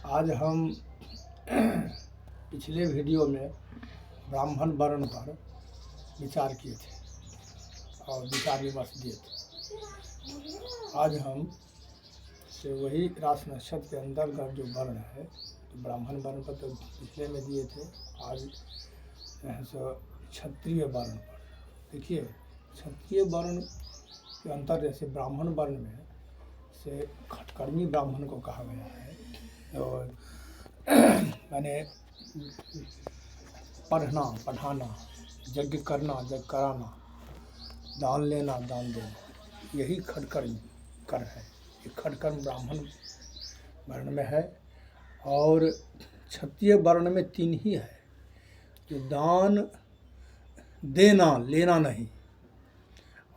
आज हम पिछले वीडियो में ब्राह्मण वर्ण पर विचार किए थे और विचार विमर्श दिए थे। आज हम से वही राशि नक्षत्र के अंतर्गत जो वर्ण है, तो ब्राह्मण वर्ण पर तो पिछले में दिए थे। आज सो क्षत्रिय वर्ण पर देखिए। क्षत्रिय वर्ण के अंतर जैसे ब्राह्मण वर्ण में से खटकर्मी ब्राह्मण को कहा गया है, और मैंने पढ़ना पढ़ाना, यज्ञ करना यज्ञ कराना, दान लेना दान देना, यही खटकर्म कर है। ये खटकर्म ब्राह्मण वर्ण में है। और क्षत्रिय वर्ण में तीन ही है, जो दान देना लेना नहीं,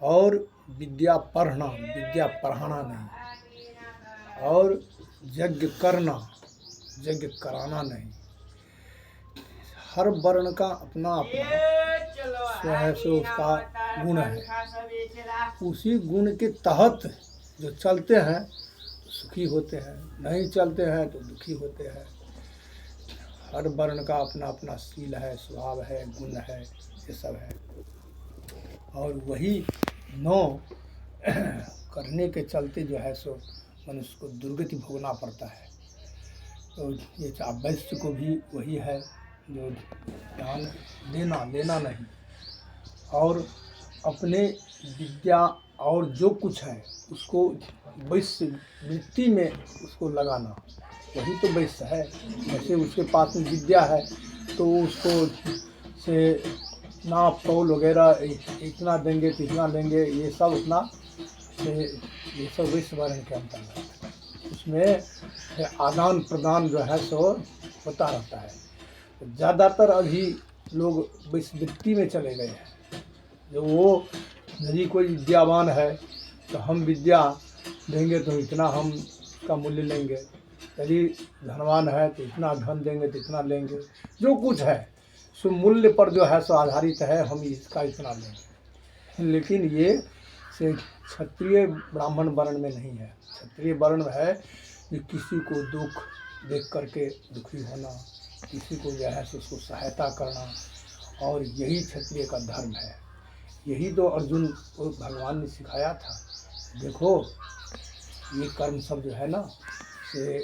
और विद्या पढ़ना विद्या पढ़ाना नहीं, और यज्ञ करना यज्ञ कराना नहीं। हर वर्ण का अपना अपना सो उसका गुण है। उसी गुण के तहत जो चलते हैं तो सुखी होते हैं, नहीं चलते हैं तो दुखी होते हैं। हर वर्ण का अपना अपना शील है, स्वभाव है, गुण है, ये सब है। और वही 9 करने के चलते जो है सो मनुष्य को दुर्गति भोगना पड़ता है। तो ये वैश्य को भी वही है, जो दान देना लेना नहीं, और अपने विद्या और जो कुछ है उसको वैश्य वृत्ति में उसको लगाना, वही तो वैश्य है। जैसे उसके पास में विद्या है तो उसको से नाप तौल वगैरह इतना देंगे तो इतना लेंगे, ये सब उतना ये सब वैश्य वर्ण के अंतर्गत है। उसमें आदान प्रदान जो है सो होता रहता है। ज़्यादातर अभी लोग वैश्यवृत्ति में चले गए हैं। जो वो यदि कोई विद्यावान है तो हम विद्या देंगे तो इतना हम का मूल्य लेंगे, यदि धनवान है तो इतना धन देंगे तो इतना लेंगे। जो कुछ है सो मूल्य पर जो है सो आधारित है, हम इसका इतना लेंगे। लेकिन ये से क्षत्रिय ब्राह्मण वर्ण में नहीं है। क्षत्रिय वर्ण है कि किसी को दुख देख करके दुखी होना, किसी को जो है सो उसको सहायता करना, और यही क्षत्रिय का धर्म है। यही तो अर्जुन को भगवान ने सिखाया था। देखो ये कर्म सब जो है ना, से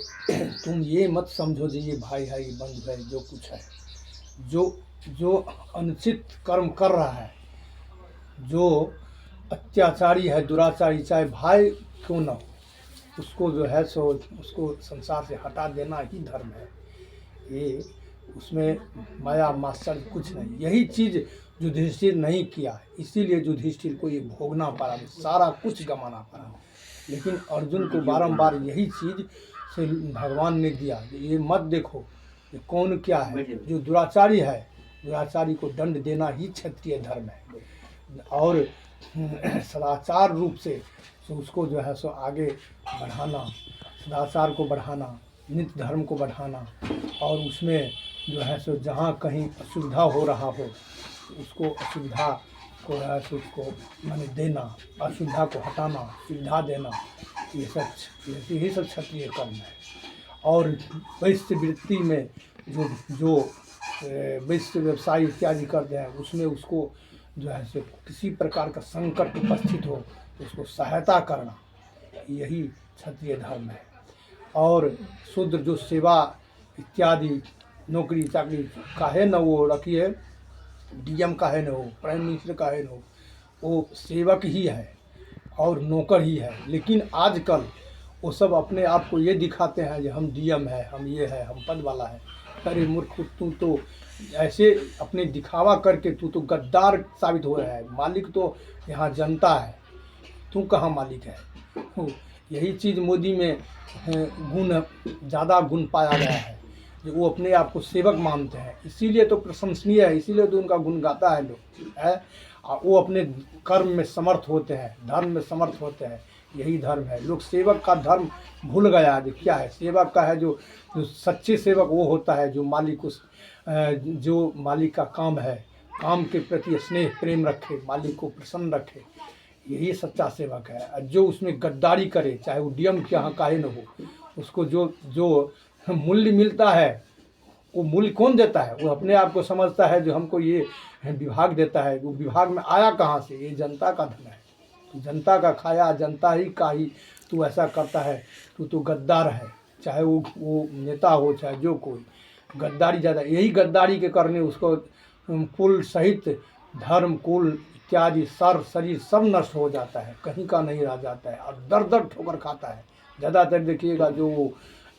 तुम ये मत समझो जो ये भाई है, ये बंधु है, जो कुछ है, जो अनुचित कर्म कर रहा है, जो अत्याचारी है, दुराचारी, चाहे भाई क्यों न हो, उसको जो है सो उसको संसार से हटा देना ही धर्म है। ये उसमें माया मात्सर्य कुछ नहीं। यही चीज़ युधिष्ठिर नहीं किया, इसीलिए युधिष्ठिर को ये भोगना पड़ा, सारा कुछ गंवाना पड़ा। लेकिन अर्जुन को बारंबार यही चीज़ से भगवान ने दिया, ये मत देखो ये कौन क्या है। जो दुराचारी है, दुराचारी को दंड देना ही क्षत्रिय धर्म है। और सदाचार रूप से उसको जो है सो आगे बढ़ाना, सदाचार को बढ़ाना, नित्य धर्म को बढ़ाना, और उसमें जो है सो जहाँ कहीं असुविधा हो रहा हो उसको असुविधा को है सो उसको माने देना, असुविधा को हटाना, सुविधा देना, ये सब यही सब क्षत्रिय कर्म है। और वैश्य वृत्ति में जो वैश्य व्यवसाय इत्यादि करते हैं, उसमें उसको जो है सो किसी प्रकार का संकट उपस्थित हो तो उसको सहायता करना, यही क्षत्रिय धर्म है। और शूद्र जो सेवा इत्यादि नौकरी चाकरी काहे न वो रखिए, डीएम काहे न हो, प्राइम मिनिस्टर काहे न हो, वो सेवक ही है और नौकर ही है। लेकिन आजकल वो सब अपने आप को ये दिखाते हैं कि हम डीएम है, हम ये है, हम पद वाला है। अरे मूर्ख, तू तो ऐसे अपने दिखावा करके तू तो गद्दार साबित हो रहा है। मालिक तो यहाँ जनता है, तू कहाँ मालिक है। यही चीज़ मोदी में गुण ज़्यादा गुण पाया गया है, जो वो अपने आप को सेवक मानते हैं। इसीलिए तो प्रशंसनीय है, इसीलिए तो उनका गुण गाता है लोग है। वो अपने कर्म में समर्थ होते हैं, धर्म में समर्थ होते हैं, यही धर्म है। लोग सेवक का धर्म भूल गया है। क्या है सेवक का है, जो सच्चे सेवक वो होता है जो मालिक जो मालिक का काम है, काम के प्रति स्नेह प्रेम रखे, मालिक को प्रसन्न रखे, यही सच्चा सेवक है। जो उसमें गद्दारी करे, चाहे वो डीएम के यहाँ काहे न हो, उसको जो मूल्य मिलता है, वो मूल्य कौन देता है? वो अपने आप को समझता है जो हमको ये विभाग देता है। वो विभाग में आया कहाँ से? ये जनता का धन है, तो जनता का खाया, जनता ही का ही तू ऐसा करता है, तू गद्दार है। चाहे वो नेता हो, चाहे जो कोई, गद्दारी ज़्यादा। यही गद्दारी के करने उसको कुल सहित धर्म, कुल इत्यादि शरीर सब नष्ट हो जाता है, कहीं का नहीं रह जाता है, और दर दर ठोकर खाता है। ज़्यादातर देखिएगा जो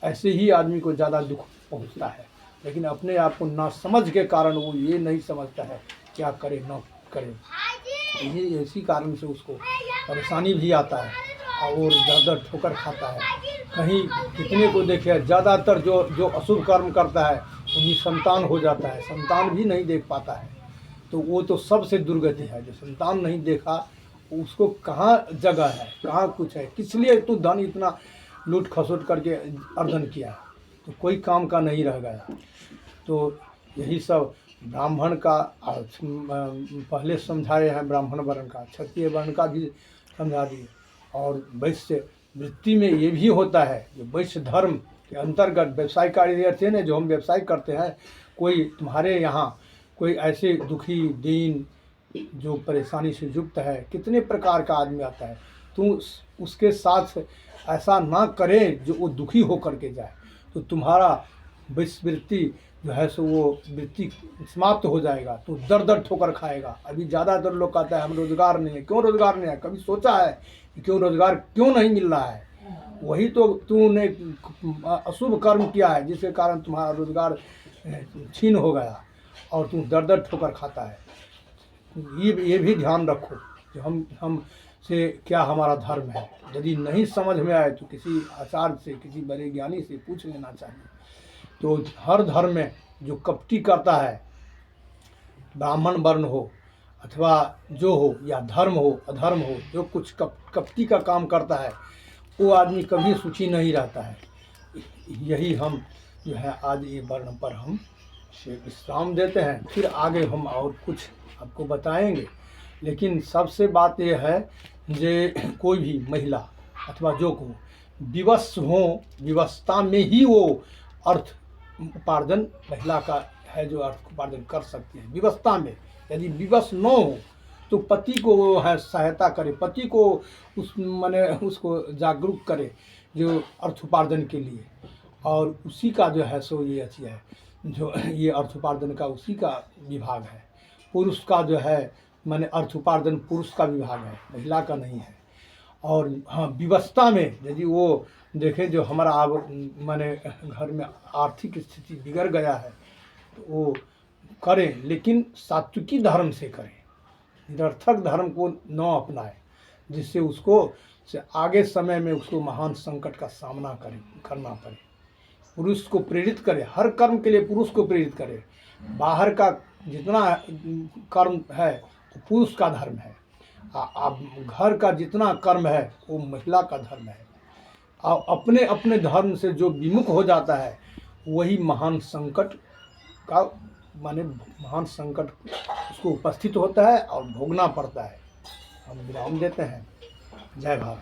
ऐसे ही आदमी को ज़्यादा दुख पहुंचता है, लेकिन अपने आप को ना समझ के कारण वो ये नहीं समझता है क्या करे न करे। ये इसी कारण से उसको परेशानी भी आता है और दर दर ठोकर खाता है। कहीं कितने को देखे, ज़्यादातर जो अशुभ कर्म करता है उन्हीं संतान हो जाता है, संतान भी नहीं देख पाता है। तो वो तो सबसे दुर्गति है। जो संतान नहीं देखा उसको कहाँ जगह है, कहाँ कुछ है, किस लिए तू धन इतना लूट खसोट करके अर्जन किया, तो कोई काम का नहीं रह गया। तो यही सब ब्राह्मण का पहले समझाए हैं, ब्राह्मण वर्ण का, क्षत्रिय वर्ण का भी समझा दिए। और वैश्य वृत्ति में ये भी होता है, जो वैश्य धर्म के अंतर्गत व्यवसाय कार्य रहते हैं, जो हम व्यवसाय करते हैं, कोई तुम्हारे यहाँ कोई ऐसे दुखी दीन जो परेशानी से युक्त है, कितने प्रकार का आदमी आता है, तुम उसके साथ ऐसा ना करें जो वो दुखी हो करके जाए, तो तुम्हारा वृत्ति जो है सो वो वृत्ति समाप्त हो जाएगा, तो दर दर ठोकर खाएगा। अभी ज़्यादातर लोग कहता है हम रोज़गार नहीं है। क्यों रोज़गार नहीं है? कभी सोचा है कि क्यों रोज़गार क्यों नहीं मिल रहा है? वही तो तूने अशुभ कर्म किया है जिसके कारण तुम्हारा रोज़गार छीन हो गया और तू दर दर ठोकर खाता है। ये भी ध्यान रखो कि हम से क्या हमारा धर्म है। यदि नहीं समझ में आए तो किसी आचार्य से, किसी बड़े ज्ञानी से पूछ लेना चाहिए। तो हर धर्म में जो कपटी करता है, ब्राह्मण वर्ण हो अथवा जो हो, या धर्म हो अधर्म हो, जो कुछ कपटी का काम करता है, वो आदमी कभी सुखी नहीं रहता है। यही हम जो है आज ये वर्ण पर हम विश्राम देते हैं, फिर आगे हम और कुछ आपको बताएंगे। लेकिन सबसे बात यह है जे कोई भी महिला अथवा जो को विवश हो, विवशता में ही वो अर्थ उपार्जन महिला का है जो अर्थ उपार्जन कर सकती है। विवशता में, यदि विवश न हो तो पति को वो है सहायता करे, पति को उसको जागरूक करे जो अर्थ उपार्जन के लिए, और उसी का जो है सो ये अच्छी है, जो ये अर्थ उपार्जन का उसी का विभाग है। पुरुष का जो है अर्थ उपार्जन पुरुष का विभाग है, महिला का नहीं है। और हाँ, विवशता में यदि वो देखे जो हमारा घर में आर्थिक स्थिति बिगड़ गया है तो वो करें, लेकिन सात्विकी धर्म से करें, निरर्थक धर्म को न अपनाए, जिससे उसको से आगे समय में उसको महान संकट का सामना करना पड़े। पुरुष को प्रेरित करे, हर कर्म के लिए पुरुष को प्रेरित करे। बाहर का जितना कर्म है वो पुरुष का धर्म है, घर का जितना कर्म है वो महिला का धर्म है। और अपने अपने धर्म से जो विमुख हो जाता है वही महान संकट का महान संकट उसको उपस्थित होता है और भोगना पड़ता है। हम विराम देते हैं। जय भारत।